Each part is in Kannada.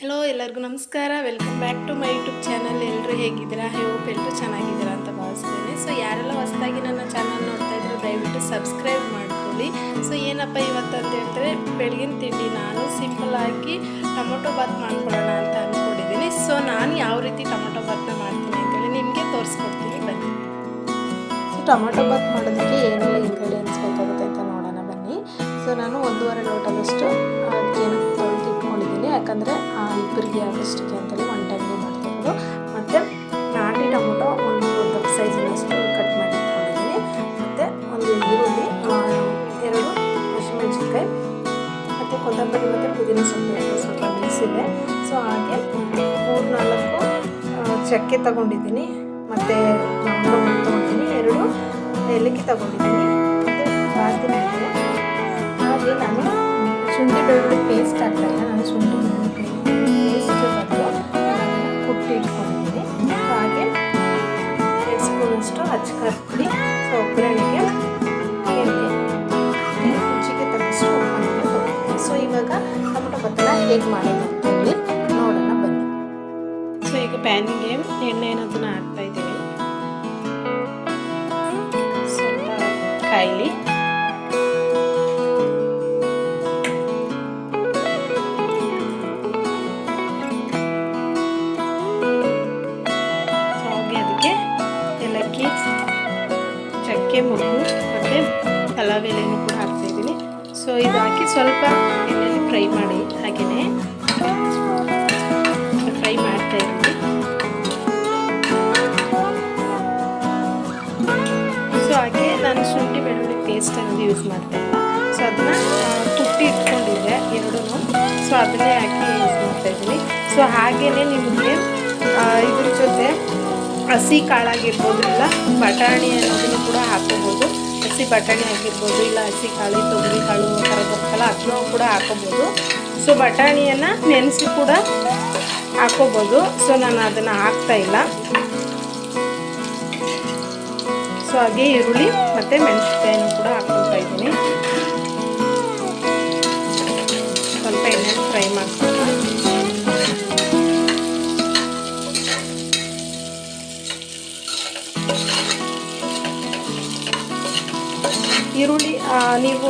ಹಲೋ ಎಲ್ಲರಿಗೂ ನಮಸ್ಕಾರ. Welcome back to my YouTube channel. ಎಲ್ಲರೂ ಹೇಗಿದ್ದೀರಾ? ಐ ಹೋಪ್ ಎಲ್ಲರೂ ಚೆನ್ನಾಗಿದ್ದೀರಾ ಅಂತ ಭಾವಿಸ್ತೇನೆ. ಸೊ ಯಾರೆಲ್ಲ ಹೊಸದಾಗಿ ನನ್ನ ಚಾನಲ್ ನೋಡ್ತಾ ಇದ್ರು ದಯವಿಟ್ಟು ಸಬ್ಸ್ಕ್ರೈಬ್ ಮಾಡ್ಕೊಳ್ಳಿ. ಸೊ ಏನಪ್ಪ ಇವತ್ತು ಅಂತ ಹೇಳಿದ್ರೆ ಬೆಳಗಿನ ತಿಂಡಿ ನಾನು ಸಿಂಪಲ್ಲಾಗಿ ಟೊಮೊಟೊ ಬಾತ್ ಮಾಡ್ಕೊಳ್ಳೋಣ ಅಂತ ಅಂದ್ಕೊಂಡಿದ್ದೀನಿ. ಸೊ ನಾನು ಯಾವ ರೀತಿ ಟೊಮೊಟೊ ಬಾತ್ನ ಮಾಡ್ತೀನಿ ಅಂತೇಳಿ ನಿಮಗೆ ತೋರಿಸ್ಕೊಡ್ತೀನಿ ಬನ್ನಿ. ಸೊ ಟೊಮೊಟೊ ಬಾತ್ ಮಾಡೋದಕ್ಕೆ ಏನೆಲ್ಲ ಇಂಗ್ರೀಡಿಯೆಂಟ್ಸ್ ಬೇಕಾಗುತ್ತೆ ಅಂತ ನೋಡೋಣ ಬನ್ನಿ. ಸೊ ನಾನು 1.5 ಲೋಟದಷ್ಟು ಅಕ್ಕಿಯನ್ನು ತೊಳೆದಿಟ್ಕೊಂಡಿದ್ದೀನಿ. ಯಾಕಂದರೆ ಇಬ್ಬರಿಗೆ ಆಗೋಷ್ಟಕ್ಕೆ ಅಂತೇಳಿ ಒನ್ ಟೈಮ್ಗೆ ಮಾಡ್ತಿರೋದು. ಮತ್ತು ನಾಟಿ ಟೊಮೊಟೊ ಒಂದು ದೊಡ್ಡ ಸೈಜಿನಷ್ಟು ಕಟ್ ಮಾಡಿ ಇಟ್ಕೊಂಡಿದ್ದೀನಿ. ಮತ್ತು ಒಂದು ಈರುಳ್ಳಿ, 2 ಹಸಿಮೆಣಸಿನ್ಕಾಯಿ ಮತ್ತು ಕೊತ್ತಂಬರಿ ಮತ್ತು ಪುದೀನ ಸೊಪ್ಪು ಸ್ವಲ್ಪ ಮಿಕ್ಸಿದೆ. ಸೊ ಹಾಗೆ 3-4 ಚಕ್ಕೆ ತೊಗೊಂಡಿದ್ದೀನಿ. ಮತ್ತು ಲವಂಗ ತೊಗೊಂಡಿದ್ದೀನಿ. 2 ಏಲಕ್ಕಿ ತೊಗೊಂಡಿದ್ದೀನಿ. ಮತ್ತು ಬಾಸ್ಮತಿ ಇದೆ. ಹಾಗೆ ನಾನು ಶುಂಠಿ ಬೆಳ್ಳುಳ್ಳಿ ಪೇಸ್ಟ್ ಹಾಕ್ತಾಯಿಲ್ಲ. ನಾನು ಶುಂಠಿ ಬೆಳ್ಳುಳ್ಳಿ ಪೇಸ್ಟ್ ಬದಲು ಅದನ್ನು ಕುಟ್ಟಿ ಇಟ್ಕೊಂಡಿದ್ದೀನಿ. ಹಾಗೆ 2 ಸ್ಪೂನಷ್ಟು ಅಚ್ಚಕಾರ ಪುಡಿ. ಸೊ ಒಗ್ಗರಣೆಗೆ ಎಣ್ಣೆ, ರುಚಿಗೆ ತಕ್ಕಷ್ಟು ಉಪ್ಪನ್ನು ತೊಗೊಂಡಿದ್ದೀನಿ. ಸೊ ಇವಾಗ ಟೊಮೊಟೊ ಬಾತನ್ನ ಹೇಗೆ ಮಾಡೋದು ಅಂತೇಳಿ ನೋಡೋಣ ಬನ್ನಿ. ಸೊ ಈಗ ಪ್ಯಾನಿಗೆ ಎಣ್ಣೆ ಅನ್ನೋದನ್ನ ಹಾಕ್ತಾಯಿದ್ದೀನಿ. ಸ್ವಲ್ಪ ಕಾಯಿಲಿ. ಚಕ್ಕೆ, ಮೊಗ್ಗು ಮತ್ತು ಪಲಾವ್ ಎಲೆನೂ ಕೂಡ ಹಾಕ್ತಾಯಿದ್ದೀನಿ. ಸೊ ಇದು ಹಾಕಿ ಸ್ವಲ್ಪ ಎಣ್ಣೆಯಲ್ಲಿ ಫ್ರೈ ಮಾಡಿ ಹಾಗೆಯೇ ಫ್ರೈ ಮಾಡ್ತಾಯಿದ್ದೀನಿ. ಸೊ ಹಾಗೆ ನಾನು ಶುಂಠಿ ಬೆಳ್ಳುಳ್ಳಿ ಪೇಸ್ಟ್ ಅನ್ನೋದು ಯೂಸ್ ಮಾಡ್ತಾಯಿಲ್ಲ. ಸೊ ಅದನ್ನು ಕುಟ್ಟಿ ಇಟ್ಕೊಂಡಿದ್ದೆ 2. ಸೊ ಅದನ್ನೇ ಹಾಕಿ ಯೂಸ್ ಮಾಡ್ತಾಯಿದ್ದೀನಿ. ಸೊ ಹಾಗೆಯೇ ನಿಮಗೆ ಇದ್ರ ಜೊತೆ ಹಸಿ ಕಾಳಾಗಿರ್ಬೋದು, ಇಲ್ಲ ಬಟಾಣಿ ಅನ್ನೋದನ್ನು ಕೂಡ ಹಾಕೋಬೋದು. ಹಸಿ ಬಟಾಣಿ ಆಗಿರ್ಬೋದು, ಇಲ್ಲ ಹಸಿ ಕಾಳು, ತೊಗರಿ ಕಾಳು ಆ ಥರ ಬರುತ್ತಲ್ಲ ಅದನ್ನೂ ಕೂಡ ಹಾಕೋಬೋದು. ಸೊ ಬಟಾಣಿಯನ್ನು ನೆನೆಸಿ ಕೂಡ ಹಾಕೋಬೋದು. ಸೊ ನಾನು ಅದನ್ನು ಹಾಕ್ತಾಯಿಲ್ಲ. ಸೊ ಹಾಗೆ ಈರುಳ್ಳಿ ಮತ್ತು ಮೆಣಸಿನಕಾಯನ್ನು ಕೂಡ ಹಾಕ್ಕೊಳ್ತಾ ಇದ್ದೀನಿ. ಸ್ವಲ್ಪ ಎಣ್ಣೆಲಿ ಫ್ರೈ ಮಾಡ್ಕೊಂಡು ಈರುಳ್ಳಿ ನೀವು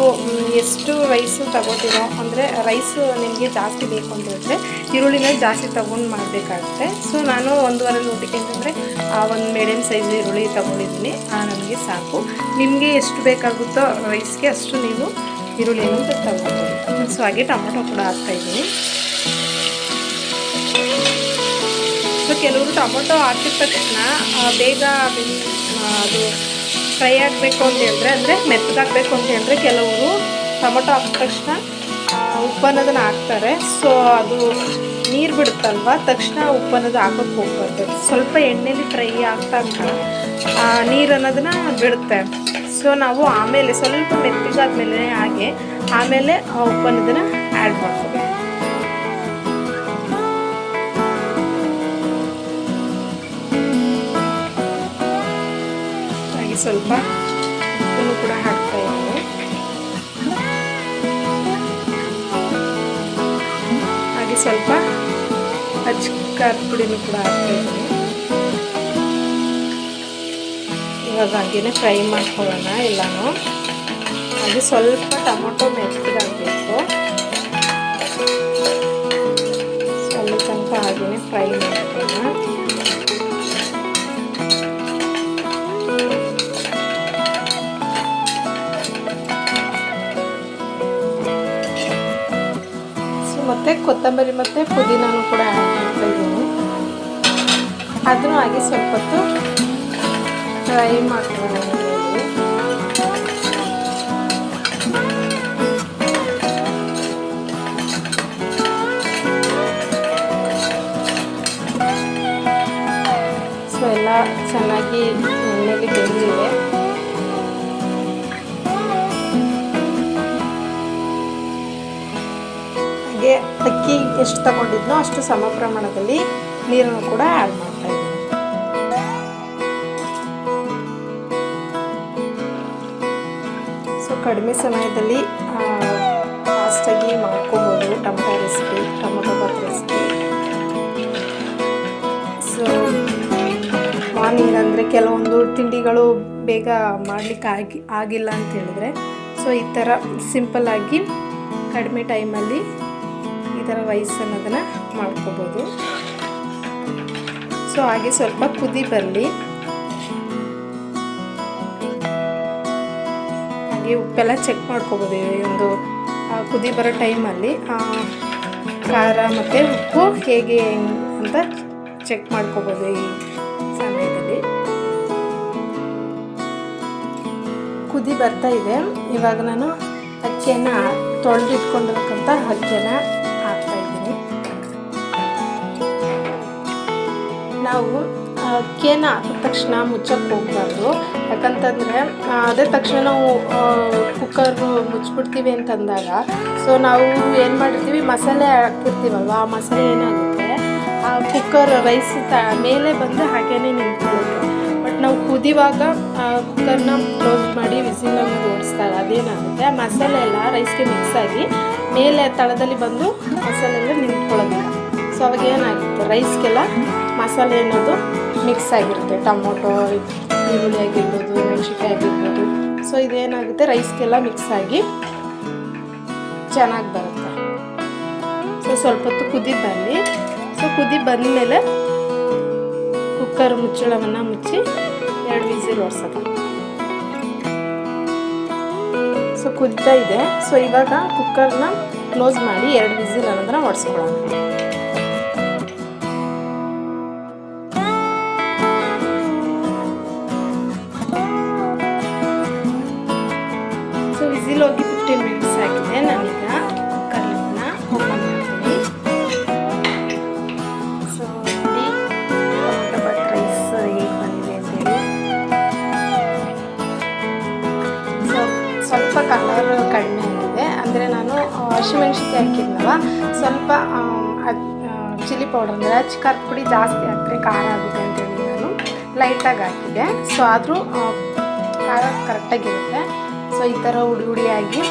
ಎಷ್ಟು ರೈಸು ತಗೋತೀರೋ, ಅಂದರೆ ರೈಸು ನಿಮಗೆ ಜಾಸ್ತಿ ಬೇಕು ಅಂತ ಹೇಳಿದ್ರೆ ಈರುಳ್ಳಿನ ಜಾಸ್ತಿ ತೊಗೊಂಡು ಮಾಡಬೇಕಾಗುತ್ತೆ. ಸೊ ನಾನು 1.5 ಲೋಟಕ್ಕೆ ಅಂತಂದರೆ ಒಂದು ಮೀಡಿಯಮ್ ಸೈಜ್ ಈರುಳ್ಳಿ ತೊಗೊಂಡಿದ್ದೀನಿ. ನನಗೆ ಸಾಕು. ನಿಮಗೆ ಎಷ್ಟು ಬೇಕಾಗುತ್ತೋ ರೈಸ್ಗೆ ಅಷ್ಟು ನೀವು ಈರುಳ್ಳಿಯನ್ನು ತಗೋಬೋದು. ಸೊ ಹಾಗೆ ಟೊಮೊಟೊ ಕೂಡ ಹಾಕ್ತಾಯಿದ್ದೀನಿ. ಸೊ ಕೆಲವರು ಟೊಮೊಟೊ ಹಾಕಿದ ತಕ್ಷಣ ಬೇಗ ಅದು ಫ್ರೈ ಆಗಬೇಕು ಅಂತ ಹೇಳಿದ್ರೆ, ಅಂದರೆ ಮೆತ್ತಗಾಗಬೇಕು ಅಂತ ಹೇಳಿದ್ರೆ ಕೆಲವರು ಟೊಮೊಟೊ ಹಾಕಿದ ತಕ್ಷಣ ಉಪ್ಪು ಅನ್ನೋದನ್ನು ಹಾಕ್ತಾರೆ. ಸೊ ಅದು ನೀರು ಬಿಡುತ್ತಲ್ವ, ತಕ್ಷಣ ಉಪ್ಪು ಅನ್ನೋದು ಹಾಕೋಕ್ಕೆ ಹೋಗ್ಬಾರ್ದು. ಸ್ವಲ್ಪ ಎಣ್ಣೆಲಿ ಫ್ರೈ ಆಗ್ತಾ ನೀರು ಅನ್ನೋದನ್ನು ಬಿಡುತ್ತೆ. ಸೊ ನಾವು ಆಮೇಲೆ ಸ್ವಲ್ಪ ಮೆತ್ತಗಾದ್ಮೇಲೆ ಆಮೇಲೆ ಉಪ್ಪು ಅನ್ನೋದನ್ನು ಆ್ಯಡ್ ಮಾಡ್ಕೋಬೇಕು. ಸ್ವಲ್ಪ ಉಪ್ಪನ್ನು ಕೂಡ ಹಾಕ್ತಾ ಇದ್ದೀನಿ. ಹಾಗೆ ಸ್ವಲ್ಪ ಅಚ್ಚಕಾರ ಪುಡಿನೂ ಕೂಡ ಹಾಕ್ತಾ ಇದ್ದೀನಿ. ಇವಾಗ ಹಾಗೇನೆ ಫ್ರೈ ಮಾಡ್ಕೊಳ್ಳೋಣ ಎಲ್ಲನೂ. ಹಾಗೆ ಸ್ವಲ್ಪ ಟೊಮೊಟೊ ಮೆತ್ತಗಾಗಬೇಕು. ಸ್ವಲ್ಪ ತನಕ ಹಾಗೇನೆ ಫ್ರೈ ಮಾಡ್ಕೊಳ್ಳೋಣ. ಮತ್ತು ಕೊತ್ತಂಬರಿ ಮತ್ತು ಪುದೀನೂ ಕೂಡ ಆ್ಯಡ್ ಮಾಡ್ತಾಯಿದ್ದೀನಿ. ಅದನ್ನು ಹಾಗೆ ಸ್ವಲ್ಪ ಹೊತ್ತು ಫ್ರೈ ಮಾಡ್ಕೊಳ್ಳೋಣ. ಸೊ ಎಲ್ಲ ಚೆನ್ನಾಗಿ ಎಣ್ಣೆಗೆ ಬೆಂದಿದೆ. ಹಾಗೆ ಅಕ್ಕಿ ಎಷ್ಟು ತಗೊಂಡಿದ್ನೋ ಅಷ್ಟು ಸಮ ಪ್ರಮಾಣದಲ್ಲಿ ನೀರನ್ನು ಕೂಡ ಆ್ಯಡ್ ಮಾಡ್ತಾ ಇದ್ದೀನಿ. ಸೊ ಕಡಿಮೆ ಸಮಯದಲ್ಲಿ ಫಾಸ್ಟಾಗಿ ಮಾಡ್ಕೋಬೋದು ಟೊಮೊಟೊ ಬಾತ್ ರೆಸಿಪಿ. ನೀರಂದರೆ ಕೆಲವೊಂದು ತಿಂಡಿಗಳು ಬೇಗ ಮಾಡಲಿಕ್ಕೆ ಆಗಿಲ್ಲ ಅಂತ ಹೇಳಿದ್ರೆ ಸೊ ಈ ಥರ ಸಿಂಪಲ್ಲಾಗಿ ಕಡಿಮೆ ಟೈಮಲ್ಲಿ ಈ ಥರ ರೈಸ್ ಅನ್ನೋದನ್ನು ಮಾಡ್ಕೋಬೋದು. ಸೊ ಹಾಗೆ ಸ್ವಲ್ಪ ಕುದಿ ಬರಲಿ, ಹಾಗೆ ಉಪ್ಪೆಲ್ಲ ಚೆಕ್ ಮಾಡ್ಕೋಬೋದು. ಒಂದು ಕುದಿ ಬರೋ ಟೈಮಲ್ಲಿ ಖಾರ ಮತ್ತು ಉಪ್ಪು ಹೇಗೆ ಅಂತ ಚೆಕ್ ಮಾಡ್ಕೋಬೋದು. ಈ ಸಮಯದಲ್ಲಿ ಕುದಿ ಬರ್ತಾ ಇದೆ. ಇವಾಗ ನಾನು ಅಕ್ಕಿಯನ್ನು ತೊಳೆದಿಟ್ಕೊಂಡಿರ್ತಕ್ಕಂಥ ಅಕ್ಕಿಯನ್ನು ಹಾಕ್ತಾಯಿದ್ದೀನಿ. ನಾವು ಅಕ್ಕಿಯನ್ನು ಹಾಕಿದ ತಕ್ಷಣ ಮುಚ್ಚಕ್ಕೆ ಹೋಗಬಾರ್ದು. ಯಾಕಂತಂದರೆ ಅದೇ ತಕ್ಷಣ ನಾವು ಕುಕ್ಕರು ಮುಚ್ಚಿಬಿಡ್ತೀವಿ ಅಂತಂದಾಗ ಸೊ ನಾವು ಏನು ಮಾಡಿರ್ತೀವಿ, ಮಸಾಲೆ ಹಾಕಿರ್ತೀವಲ್ವ, ಆ ಮಸಾಲೆ ಏನಾಗುತ್ತೆ ಆ ಕುಕ್ಕರ್ ರೈಸ್ ಮೇಲೆ ಬಂದು ಹಾಗೇ ನಿಂತ್ಕೊಳ್ಳುತ್ತೆ. ಬಟ್ ನಾವು ಕುದಿವಾಗ ಕುಕ್ಕರ್ನ ಕ್ಲೋಸ್ ಮಾಡಿ ವಿಸಿಲನ್ನು ಓಡಿಸಿದಾಗ ಅದೇನಾಗುತ್ತೆ, ಆ ಮಸಾಲೆ ಎಲ್ಲ ರೈಸ್ಗೆ ಮಿಕ್ಸ್ ಆಗಿ ಮೇಲೆ ತಳದಲ್ಲಿ ಬಂದು ಮಸಾಲೆ ಎಲ್ಲ ನಿಂತ್ಕೊಳ್ಳೋದಿಲ್ಲ. ಸೊ ಅವಾಗ ಏನಾಗುತ್ತೆ, ರೈಸ್ಗೆಲ್ಲ ಮಸಾಲೆ ಅನ್ನೋದು ಮಿಕ್ಸ್ ಆಗಿರುತ್ತೆ. ಟೊಮೊಟೊ, ಈರುಳ್ಳಿ ಆಗಿರ್ಬೋದು, ಮೆಣಸಿನ್ಕಾಯಿ ಆಗಿರ್ಬೋದು. ಸೊ ಇದೇನಾಗುತ್ತೆ, ರೈಸ್ಗೆಲ್ಲ ಮಿಕ್ಸ್ ಆಗಿ ಚೆನ್ನಾಗಿ ಬರುತ್ತೆ. ಸೊ ಸ್ವಲ್ಪ ಹೊತ್ತು ಕುದಿ ಬರಲಿ. ಸೊ ಕುದಿ ಬಂದಮೇಲೆ ಕುಕ್ಕರ್ ಮುಚ್ಚಳವನ್ನು ಮುಚ್ಚಿ 2 ವಿಸಿಲ್ ಹೊಡ್ಸೋದು. ಸೊ ಕುದಿತಾ ಇದೆ. ಸೊ ಇವಾಗ ಕುಕ್ಕರ್ನ ಕ್ಲೋಸ್ ಮಾಡಿ 2 ವಿಸಿಲ್ ಅನ್ನೋದನ್ನ ಹೊಡ್ಸ್ಕೊಳ್ಳೋಣ. ಸೊ ವಿಸಿಲ್ ಹೋಗಿ 15 ಮಿನಿಟ್ಸ್ ಆಗಿದೆ. ನಾನೀಗ ಕುಕ್ಕರ್ನ ಓಪನ್ ಮಾಡ್ತೀನಿ. ಸೊ ನೋಡಿ ಟೊಮೊಟೊ ಬಾತ್ ರೈಸ್ ಹೇಗೆ ಬಂದಿದೆ ಅಂತೇಳಿ. ಸೊ ಸ್ವಲ್ಪ ಕಲರ್ ಕಡಿಮೆ ಆಗಿದೆ, ಅಂದರೆ ನಾನು ಹಸಿಮೆಣ್ಸಿನ್ಕಾಯಿ ಹಾಕಿದ್ನಲ್ಲ, ಸ್ವಲ್ಪ ಚಿಲ್ಲಿ ಪೌಡರ್ ಅಂದರೆ ಖಾರದ ಪುಡಿ ಜಾಸ್ತಿ ಹಾಕಿದ್ರೆ ಖಾರ ಆಗುತ್ತೆ ಅಂತೇಳಿ ನಾನು ಲೈಟಾಗಿ ಹಾಕಿದೆ. ಸೊ ಆದರೂ ಖಾರ ಕರೆಕ್ಟಾಗಿರುತ್ತೆ. ಸೊ ಈ ಥರ ಹುಡಿ ಹುಡಿಯಾಗಿ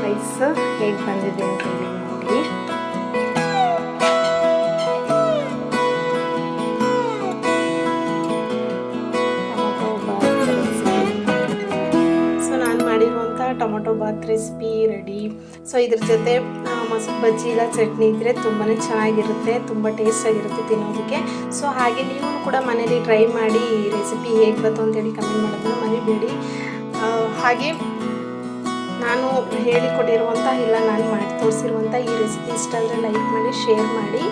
ರೈಸ್ ಹೇಗೆ ಬಂದಿದೆ ಅಂತೇಳಿ ನೋಡಿ. Tomato bath recipe. ಸೊ ನಾನು ಮಾಡಿರುವಂಥ tomato bath recipe ready. So ಇದ್ರ ಜೊತೆ ಮೊಸರು ಬಜ್ಜಿ ಇಲ್ಲ ಚಟ್ನಿ ಇದ್ದರೆ ತುಂಬಾ ಚೆನ್ನಾಗಿರುತ್ತೆ, ತುಂಬ ಟೇಸ್ಟಾಗಿರುತ್ತೆ ತಿನ್ನೋದಕ್ಕೆ. ಸೊ ಹಾಗೆ ನೀವು ಕೂಡ ಮನೇಲಿ ಟ್ರೈ ಮಾಡಿ ಈ ರೆಸಿಪಿ ಹೇಗೆ ಬಂತು ಅಂತೇಳಿ ಕಮೆಂಟ್ ಮಾಡೋದನ್ನ ಮರಿಬೇಡಿ. ಹಾಗೆ ನಾನು ಹೇಳಿಕೊಟ್ಟಿರುವಂಥ ಇಲ್ಲ ನಾನು ಮಾಡಿ ತೋರಿಸಿರುವಂಥ ಈ ರೆಸಿಪಿ ಇಷ್ಟ ಅಂದರೆ ಲೈಕ್ ಮಾಡಿ, ಶೇರ್ ಮಾಡಿ.